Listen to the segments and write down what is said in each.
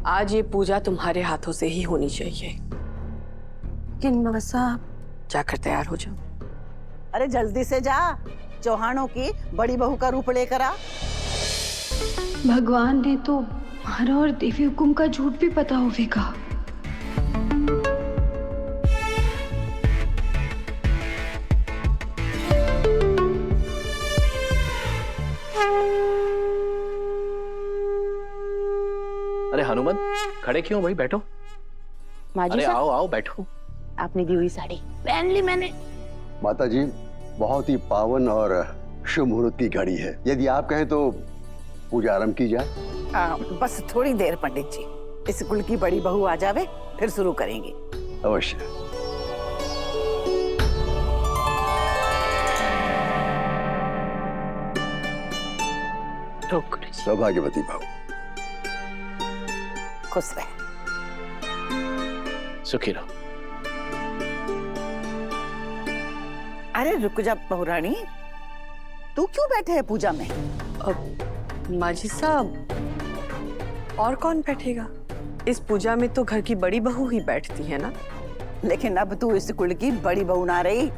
आज ये पूजा तुम्हारे हाथों से ही होनी चाहिए। लेकिन माँ साहब, जाकर तैयार हो जाओ। अरे जल्दी से जा, चौहानों की बड़ी बहू का रूप लेकर आ। भगवान ने तो हमारा और देवी हुकुम का झूठ भी पता होवेगा। अरे हनुमान, खड़े क्यों भाई? बैठो। अरे आओ आओ बैठो। आपने दी हुई साड़ी पहन ली मैंने। माता जी, बहुत ही पावन और शुभ मुहूर्त की घड़ी है। यदि आप कहें तो पूजा आरंभ की जाए। बस थोड़ी देर पंडित जी, इस कुल की बड़ी बहू आ जावे फिर शुरू करेंगे। अवश्य। सौभाग्यवती भाव। खुश रहे। सुखी रहो। अरे रुक जा बहुरानी, तू क्यों बैठे है पूजा में? माजी साहब, और कौन बैठेगा? इस पूजा में तो घर की बड़ी बहू ही बैठती है ना। लेकिन अब तू इस कुल की बड़ी बहू ना रही।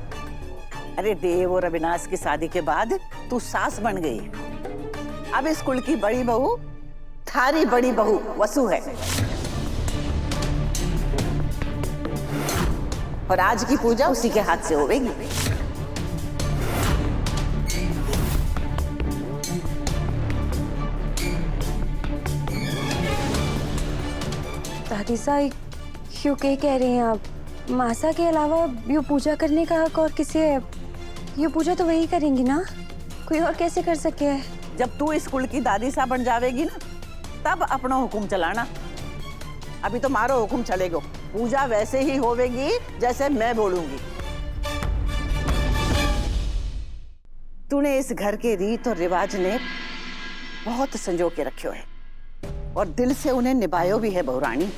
अरे देव और अविनाश की शादी के बाद तू सास बन गई। अब इस कुल की बड़ी बहू थारी बड़ी बहू वसु है। और आज की पूजा उसी के हाथ से होगी। दादी साहब, क्यों कह रही हैं आप? मासा के अलावा ये पूजा करने का हक और किसे है? ये पूजा तो वही करेंगी ना, कोई और कैसे कर सके है? जब तू इस कुल की दादी सा बन जावेगी ना, तब अपना हुक्म चलाना। अभी तो मारो हुक्म चलेगो। पूजा वैसे ही होवेगी जैसे मैं बोलूंगी। तूने इस घर के रीत और रिवाज ने बहुत संजो के रखे है और दिल से उन्हें निभायो भी है बहुरानी।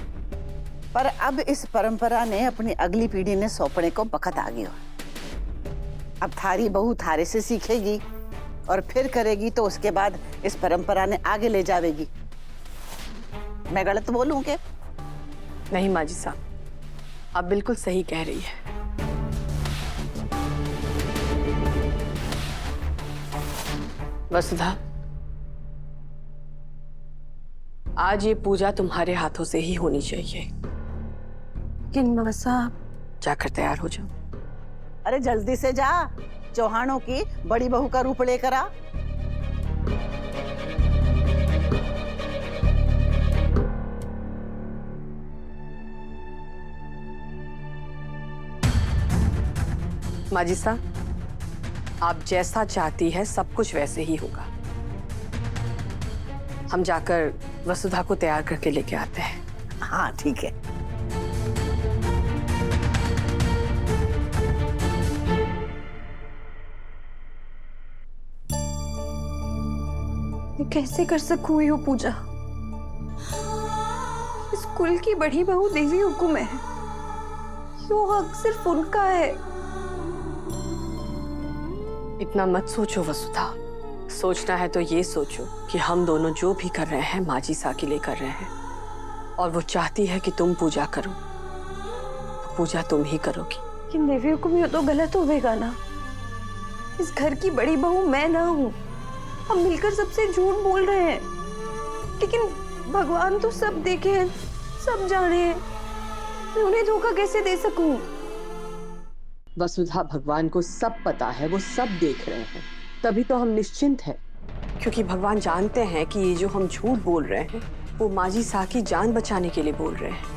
पर अब इस परंपरा ने अपनी अगली पीढ़ी ने सौंपने को बखत आ गया। अब थारी बहू थारे से सीखेगी और फिर करेगी तो उसके बाद इस परंपरा ने आगे ले जावेगी। मैं गलत बोलूं क्या? नहीं माजी साहब, आप बिल्कुल सही कह रही है। वसुधा, आज ये पूजा तुम्हारे हाथों से ही होनी चाहिए। लेकिन माँ साहब, जाकर तैयार हो जाओ। अरे जल्दी से जा, चौहानों की बड़ी बहू का रूप लेकर आ। माजी साहब, आप जैसा चाहती है सब कुछ वैसे ही होगा। हम जाकर वसुधा को तैयार करके लेके आते हैं। हाँ ठीक है। ये कैसे कर सकूं ये पूजा? इस कुल की बड़ी बहू देवी हुकुम है, यो हक सिर्फ उनका है। इतना मत सोचो वसुधा, सोचना है तो ये सोचो कि हम दोनों जो भी कर रहे हैं माजी सा के लिए कर रहे हैं, और वो चाहती है कि तुम पूजा करो तो पूजा तुम ही करोगी। लेकिन देवी हुकुम ये तो गलत होगा ना। इस घर की बड़ी बहू मैं ना हूँ, हम मिलकर सबसे झूठ बोल रहे हैं। लेकिन भगवान तो सब देखे हैं, सब जाने हैं, मैं उन्हें धोखा कैसे दे सकूं? वसुधा, भगवान को सब पता है, वो सब देख रहे हैं, तभी तो हम निश्चिंत हैं। क्योंकि भगवान जानते हैं कि ये जो हम झूठ बोल रहे हैं वो माजी सा की जान बचाने के लिए बोल रहे हैं।